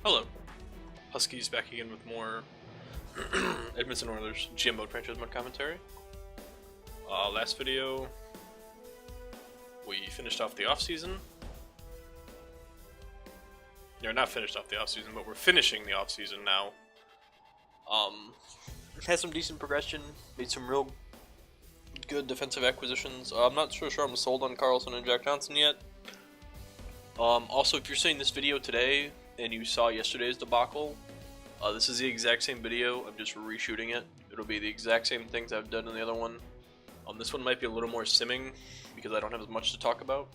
Hello, Huskies back again with more Edmonton Oilers GM mode franchise mode commentary. Last video, we finished off the offseason. You're not finished off the offseason, but we're finishing the offseason now. Had some decent progression, made some real good defensive acquisitions. I'm not sure I'm sold on Carlson and Jack Johnson yet. Also, if you're seeing this video today and you saw yesterday's debacle, this is the exact same video. I'm just reshooting it. It'll be the exact same things I've done in the other one. This one might be a little more simming because I don't have as much to talk about.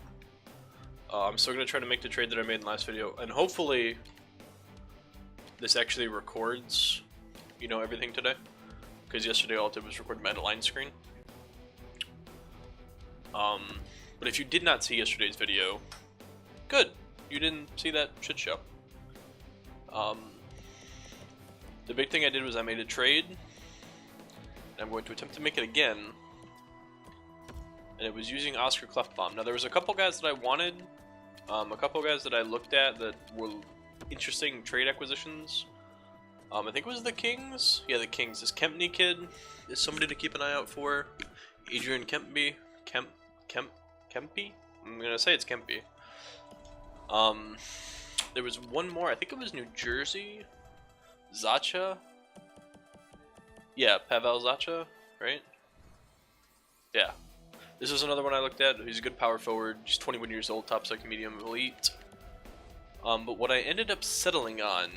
I'm still going to try to make the trade that I made in the last video, and hopefully this actually records, everything today, because yesterday all it did was record my line screen. But if you did not see yesterday's video, good. You didn't see that shit show. The big thing I did was I made a trade, and I'm going to attempt to make it again. And it was using Oscar Clefbaum. Now there was a couple guys that I wanted, a couple guys that I looked at that were interesting trade acquisitions. I think it was the Kings. Yeah, the Kings. This Kempney kid is somebody to keep an eye out for. Adrian Kempy. Kempy? I'm gonna say it's Kempy. There was one more. I think it was New Jersey. Zacha. Yeah, Pavel Zacha, right? Yeah. This is another one I looked at. He's a good power forward. He's 21 years old, top second medium elite. But what I ended up settling on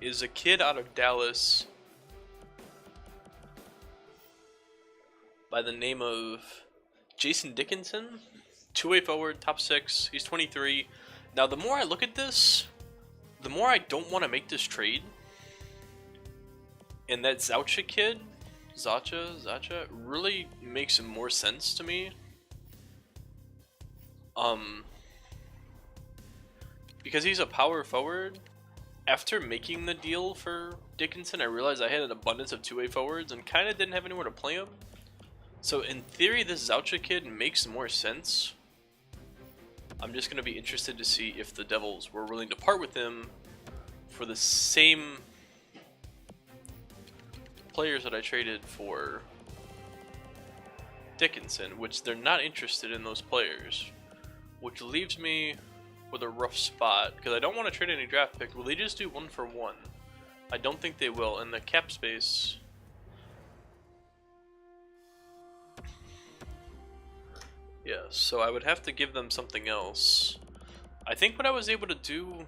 is a kid out of Dallas by the name of Jason Dickinson. Two-way forward, top 6. He's 23. Now, the more I look at this, the more I don't want to make this trade. And that Zacha kid, Zacha, really makes more sense to me. Because he's a power forward. After making the deal for Dickinson, I realized I had an abundance of two-way forwards and kind of didn't have anywhere to play him. So in theory, this Zacha kid makes more sense. I'm just going to be interested to see if the Devils were willing to part with him for the same players that I traded for Dickinson, which they're not interested in those players, which leaves me with a rough spot because I don't want to trade any draft picks. Will they just do 1-for-1? I don't think they will, and the cap space. Yeah, so I would have to give them something else. I think what I was able to do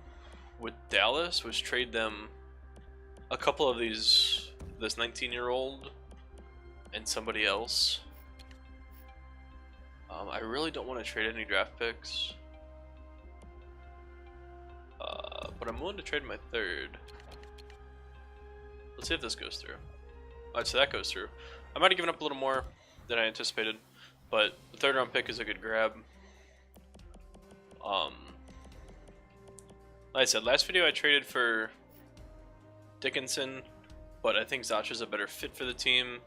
with Dallas was trade them a couple of this 19-year-old and somebody else. I really don't want to trade any draft picks. But I'm willing to trade my third. Let's see if this goes through. Alright, so that goes through. I might have given up a little more than I anticipated, but the third round pick is a good grab. Like I said, last video I traded for Dickinson, but I think Zacha's a better fit for the team.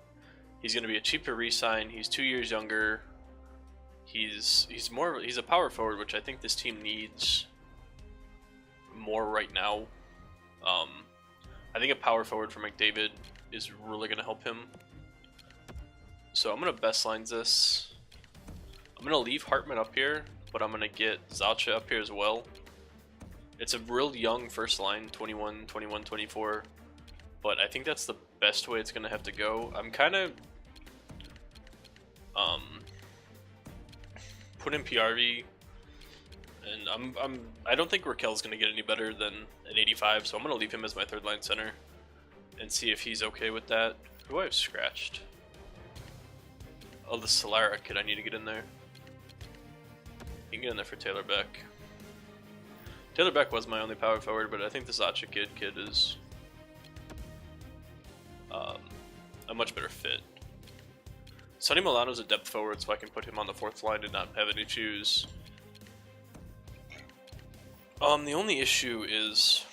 He's going to be a cheaper re-sign. He's 2 years younger. He's a power forward, which I think this team needs more right now. I think a power forward for McDavid is really going to help him. So I'm going to best lines this. I'm going to leave Hartman up here, but I'm going to get Zacha up here as well. It's a real young first line, 21, 24. But I think that's the best way it's going to have to go. I'm kind of putting PRV, and I don't think Raquel's going to get any better than an 85, so I'm going to leave him as my third line center and see if he's okay with that. Who do I have scratched? Oh, the Solara kid I need to get in there. You can get in there for Taylor Beck. Taylor Beck was my only power forward, but I think the Zacha kid is a much better fit. Sonny Milano's a depth forward, so I can put him on the fourth line and not have any choose. The only issue is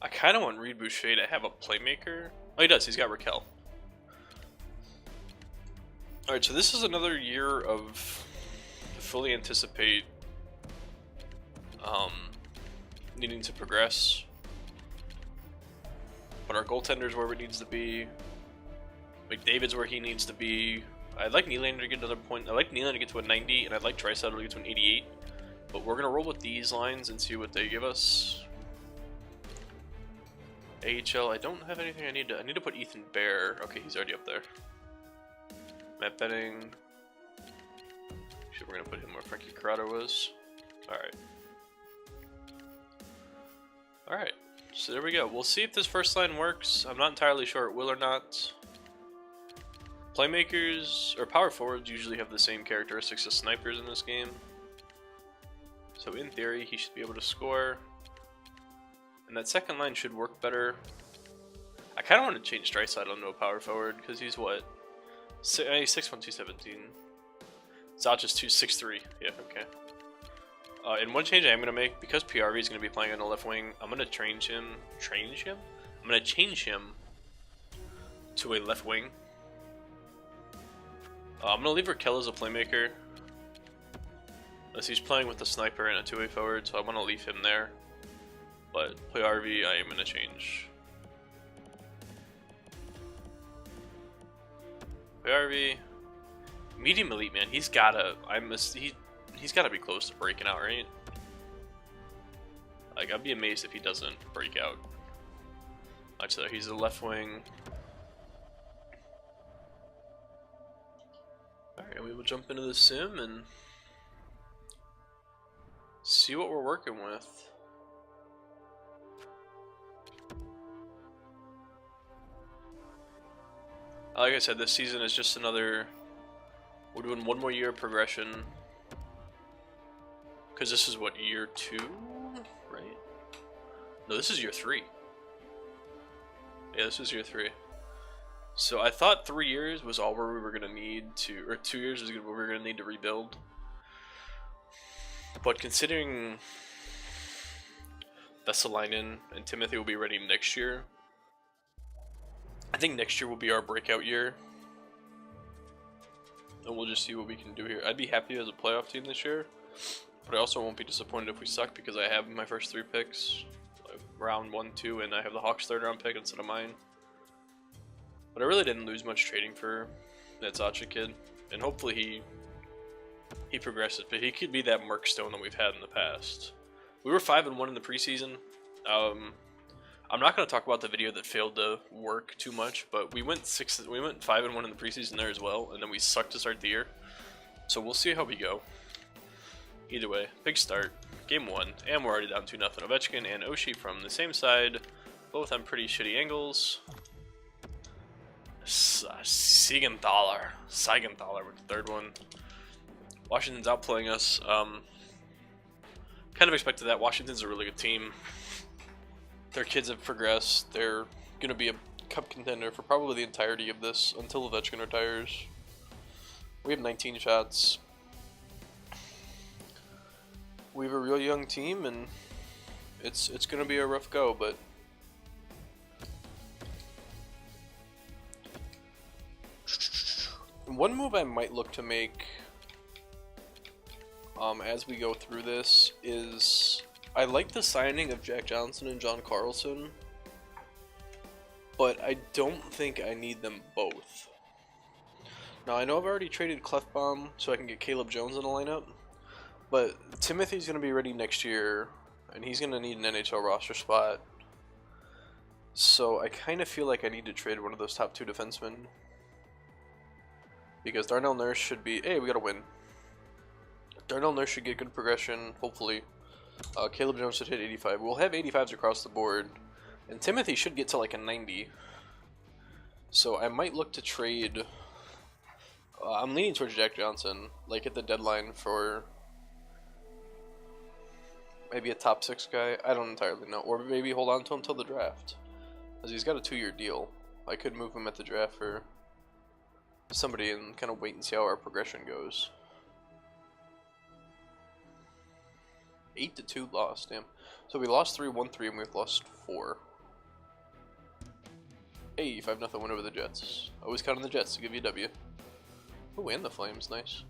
I kind of want Reed Boucher to have a playmaker. Oh, he does. He's got Raquel. Alright, so this is another year of fully anticipate needing to progress. But our goaltender's where it needs to be. McDavid's where he needs to be. I'd like Nylander to get another point. I'd like Nylander to get to a 90, and I'd like Draisaitl to get to an 88. But we're gonna roll with these lines and see what they give us. AHL, I don't have anything I need to put Ethan Bear. Okay, he's already up there. Matt Benning. Shit, we're gonna put him where Frankie Corrado was. Alright. Alright. So there we go. We'll see if this first line works. I'm not entirely sure it will or not. Playmakers, or power forwards, usually have the same characteristics as snipers in this game. So in theory, he should be able to score. And that second line should work better. I kind of want to change Draisaitl into a power forward, because he's what? He's 6'1", 217. Zach is 6'3". Yeah, okay. And one change I am going to make, because PRV is going to be playing on the left wing, I'm going to change him? I'm going to change him to a left wing. I'm going to leave Raquel as a playmaker. Unless he's playing with a sniper and a two-way forward, so I want to leave him there. But PRV I am going to change. PRV, medium elite, man. He's gotta. He's gotta be close to breaking out, right? Like, I'd be amazed if he doesn't break out. Actually, he's a left wing. Alright, we will jump into the sim and see what we're working with. Like I said, this season is just another... We're doing one more year of progression. Because this is what, year 2? Right? No, this is year 3. Yeah, this is year 3. So I thought 3 years was all where we were going to need to... Or 2 years was what we were going to need to rebuild. But considering Vesalainen and Timothy will be ready next year, I think next year will be our breakout year. And we'll just see what we can do here. I'd be happy as a playoff team this year. But I also won't be disappointed if we suck because I have my first 3 picks. Round 1, 2, and I have the Hawks 3rd round pick instead of mine. But I really didn't lose much trading for that Zacha kid. And hopefully he progresses. But he could be that Merc Stone that we've had in the past. We were 5-1 in the preseason. I'm not going to talk about the video that failed to work too much, but we went 5-1 in the preseason there as well, and then we sucked to start the year. So we'll see how we go. Either way, big start. Game 1, and we're already down 2-0. Ovechkin and Oshie from the same side, both on pretty shitty angles. Siegenthaler with the 3rd one. Washington's outplaying us. Kind of expected that. Washington's a really good team. Their kids have progressed. They're going to be a cup contender for probably the entirety of this until Ovechkin retires. We have 19 shots. We have a real young team, and it's going to be a rough go, but one move I might look to make as we go through this is I like the signing of Jack Johnson and John Carlson, but I don't think I need them both. Now, I know I've already traded Clefbaum so I can get Caleb Jones in the lineup, but Timothy's going to be ready next year, and he's going to need an NHL roster spot. So I kind of feel like I need to trade one of those top 2 defensemen. Because Darnell Nurse should be... Hey, we got to win. Darnell Nurse should get good progression, hopefully. Caleb Jones should hit 85. We'll have 85s across the board. And Timothy should get to like a 90. So I might look to trade... I'm leaning towards Jack Johnson, like at the deadline for... maybe a top 6 guy. I don't entirely know. Or maybe hold on to him till the draft. Because he's got a 2-year deal. I could move him at the draft for somebody and kind of wait and see how our progression goes. 8-2 loss, damn. So we lost 3, won 3, and we've lost 4. Hey, 5-0 win over the Jets. Always count on the Jets to give you a W. Oh, and the Flames, nice.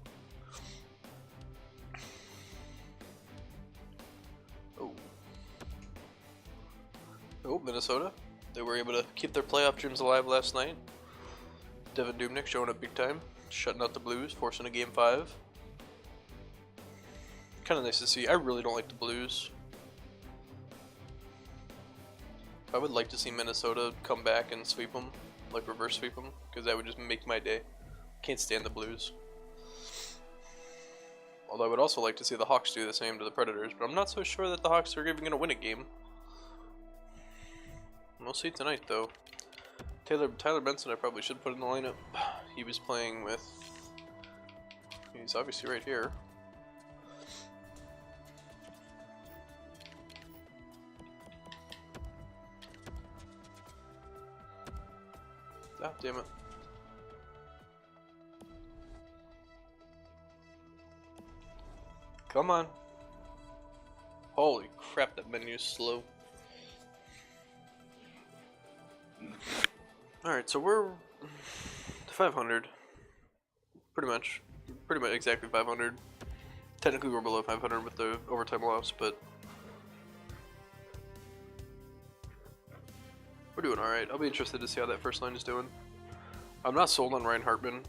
Oh, Minnesota. They were able to keep their playoff dreams alive last night. Devin Dubnyk showing up big time, shutting out the Blues, forcing a Game 5. Kind of nice to see. I really don't like the Blues. I would like to see Minnesota come back and sweep them, like reverse sweep them, because that would just make my day. Can't stand the Blues. Although I would also like to see the Hawks do the same to the Predators, but I'm not so sure that the Hawks are even going to win a game. We'll see tonight, though. Tyler Benson I probably should put in the lineup. He was playing with... He's obviously right here. Ah, damn it. Come on. Holy crap, that menu's slow. Alright, so we're 500. Pretty much exactly 500. Technically we're below 500 with the overtime loss, but we're doing alright. I'll be interested to see how that first line is doing. I'm not sold on Ryan Hartman.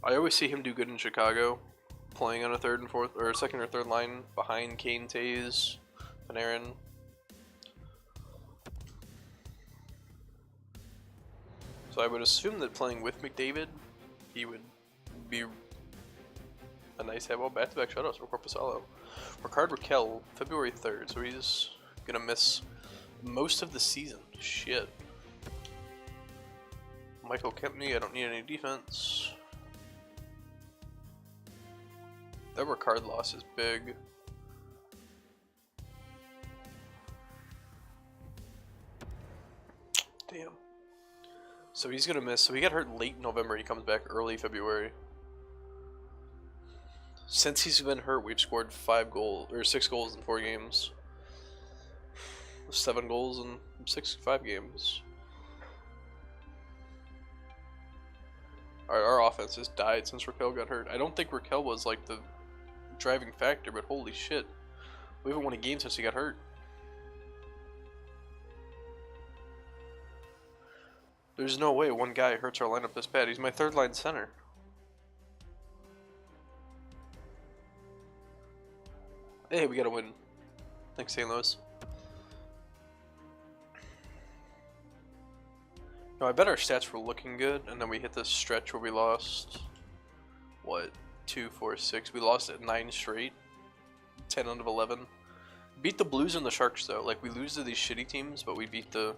I always see him do good in Chicago, playing on a third and fourth, or second or third line behind Kane, Taves, Panarin. So I would assume that playing with McDavid, he would be a nice have. Well, back-to-back shutouts for Corpusalo. Rickard Rakell, February 3rd, so he's gonna miss most of the season. Shit. Michael Kempney, I don't need any defense. That Rickard loss is big. Damn. So he's gonna miss. So he got hurt late November. He comes back early February. Since he's been hurt, we've scored 6 goals in 4 games. 7 goals in 5 games. Our offense has died since Rakell got hurt. I don't think Rakell was like the driving factor, but holy shit, we haven't won a game since he got hurt. There's no way one guy hurts our lineup this bad. He's my third line center. Hey, we gotta win. Thanks, St. Louis. No, I bet our stats were looking good, and then we hit this stretch where we lost, what, 2, 4, 6. We lost at 9 straight. 10 out of 11. Beat the Blues and the Sharks, though. Like, we lose to these shitty teams, but we beat the...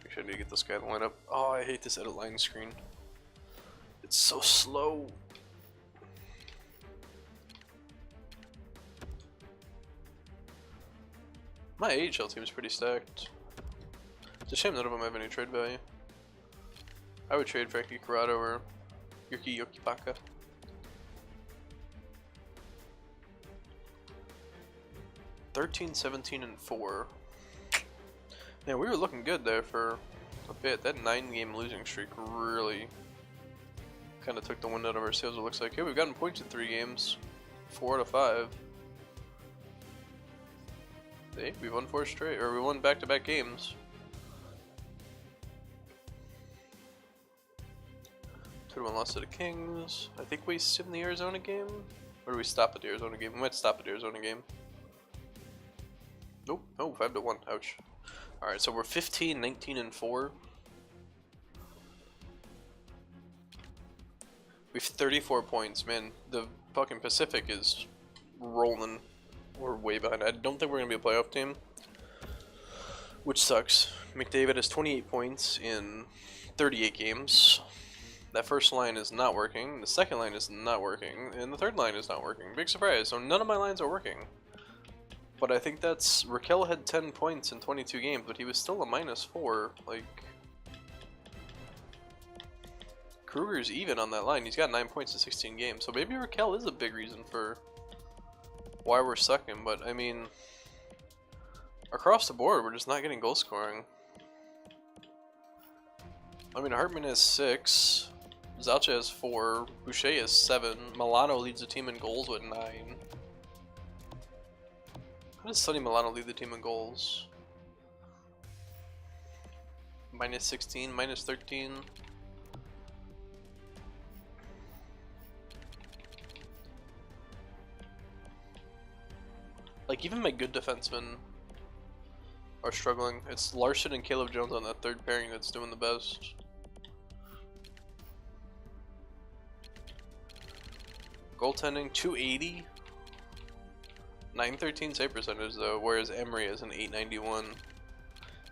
Actually, I need to get this guy to line up. Oh, I hate this edit line screen. It's so slow. My AHL team is pretty stacked. It's a shame none of them have any trade value. I would trade Frankie Corrado or Yuki Yokipaka. $13, 17, and 4. Yeah, we were looking good there for a bit. That 9-game losing streak really kind of took the wind out of our sails, it looks like. Hey, we've gotten points in 3 games. 4 out of 5. Hey, we won 4 straight, or we won back-to-back games. 2-1 loss to the Kings. I think we sim the Arizona game? Or do we stop at the Arizona game? We might stop at the Arizona game. Nope. Oh, 5-1. Ouch. Alright, so we're 15, 19, and 4. We have 34 points. Man, the fucking Pacific is rolling. We're way behind. I don't think we're going to be a playoff team, which sucks. McDavid has 28 points in 38 games. That first line is not working. The second line is not working. And the third line is not working. Big surprise. So none of my lines are working. But I think that's... Rakell had 10 points in 22 games, but he was still a -4. Like... Kruger's even on that line. He's got 9 points in 16 games. So maybe Rakell is a big reason for why we're sucking. But, I mean... Across the board, we're just not getting goal scoring. I mean, Hartman has 6. Zalcha has 4. Boucher has 7. Milano leads the team in goals with 9. How does Sonny Milano lead the team in goals? minus 16, minus 13. Like, even my good defensemen are struggling. It's Larson and Caleb Jones on that third pairing that's doing the best. Goaltending, 280. 913 save percentage though, whereas Emery is an 891.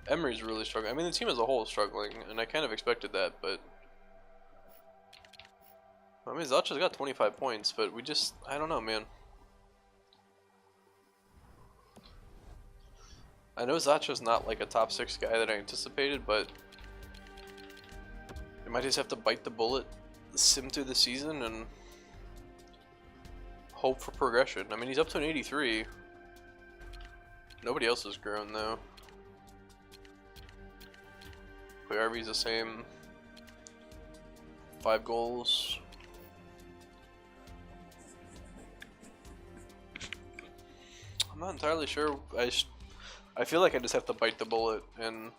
Emery's really struggling. I mean, the team as a whole is struggling, and I kind of expected that, but I mean, Zacha's got 25 points, but we just, I don't know, man. I know Zacha's not like a top 6 guy that I anticipated, but you might just have to bite the bullet, sim through the season, and hope for progression. I mean, he's up to an 83. Nobody else has grown though. RV's the same. 5 goals. I'm not entirely sure. I feel like I just have to bite the bullet and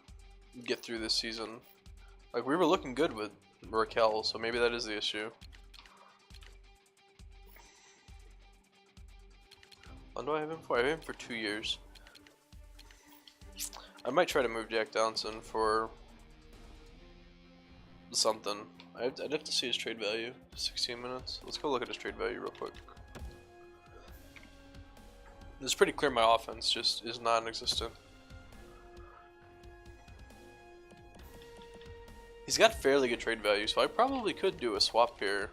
get through this season. Like, we were looking good with Raquel, so maybe that is the issue. When do I have him for? I have him for 2 years. I might try to move Jack Downson for something. I'd have to see his trade value. 16 minutes. Let's go look at his trade value real quick. It's pretty clear my offense just is non-existent. He's got fairly good trade value, so I probably could do a swap here.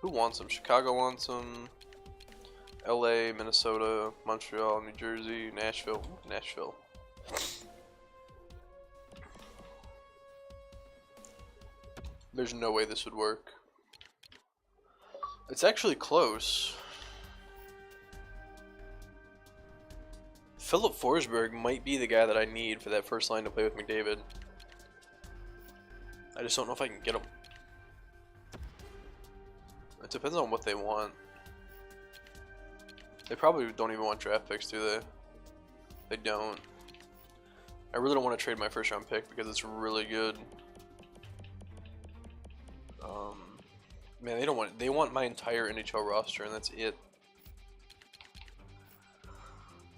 Who wants him? Chicago wants him. LA, Minnesota, Montreal, New Jersey, Nashville. Nashville. There's no way this would work. It's actually close. Philip Forsberg might be the guy that I need for that first line to play with McDavid. I just don't know if I can get him. It depends on what they want. They probably don't even want draft picks, do they? They don't. I really don't want to trade my first round pick because it's really good. Man, they don't want. They want my entire NHL roster, and that's it.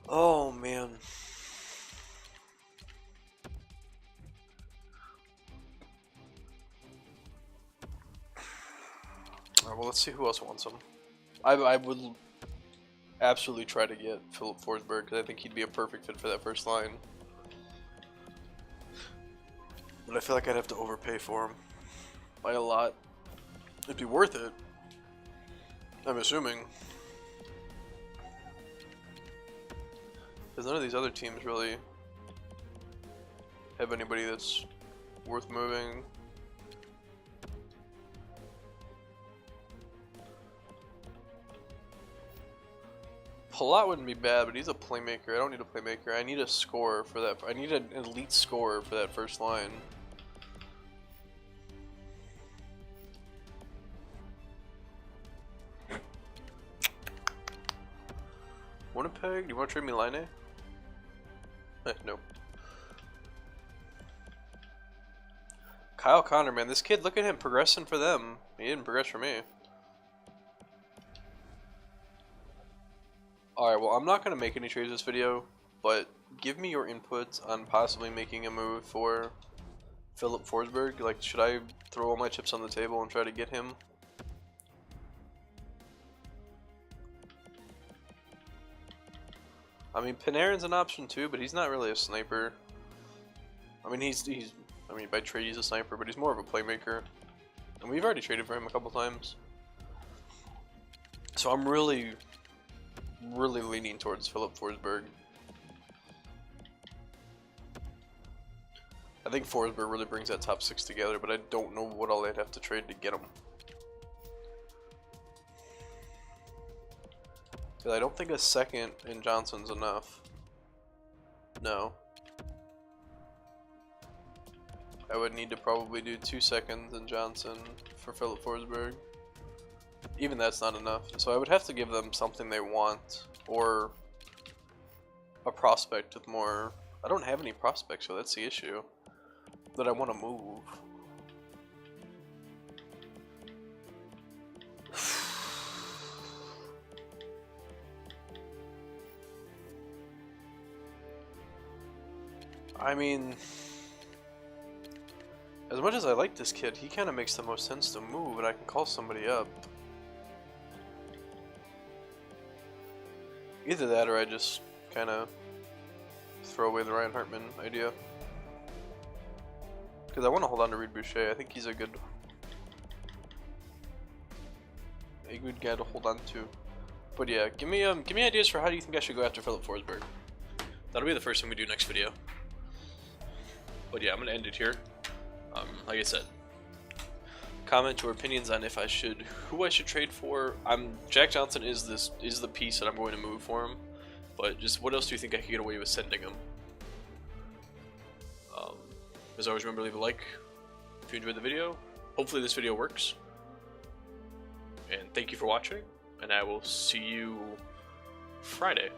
Oh man. Alright, well, let's see who else wants him. I would absolutely try to get Philip Forsberg because I think he'd be a perfect fit for that first line. But I feel like I'd have to overpay for him by a lot. It'd be worth it, I'm assuming. Because none of these other teams really have anybody that's worth moving. Palat wouldn't be bad, but he's a playmaker. I don't need a playmaker. I need a scorer for that. I need an elite scorer for that first line. Winnipeg? Do you want to trade me Line? Nope. Kyle Connor, man, this kid, look at him progressing for them. He didn't progress for me. Alright, well, I'm not going to make any trades this video, but give me your input on possibly making a move for Philip Forsberg. Like, should I throw all my chips on the table and try to get him? I mean, Panarin's an option too, but he's not really a sniper. I mean, I mean, by trade he's a sniper, but he's more of a playmaker. And we've already traded for him a couple times. So I'm really leaning towards Philip Forsberg. I think Forsberg really brings that top 6 together, but I don't know what all they'd have to trade to get him. I don't think a second in Johnson's enough. No. I would need to probably do 2 seconds in Johnson for Philip Forsberg. Even that's not enough. So I would have to give them something they want, or a prospect with more. I don't have any prospects, so that's the issue. that I want to move. I mean, as much as I like this kid, he kind of makes the most sense to move, and I can call somebody up. Either that, or I just kind of throw away the Ryan Hartman idea. Because I want to hold on to Reed Boucher. I think he's a good guy to hold on to. But yeah, give me ideas for how do you think I should go after Philip Forsberg. That'll be the first thing we do next video. But yeah, I'm gonna end it here. Like I said, comment your opinions on who I should trade for. Jack Johnson is the piece that I'm going to move for him. But just what else do you think I could get away with sending him? As always, remember to leave a like if you enjoyed the video. Hopefully this video works. And thank you for watching, and I will see you Friday.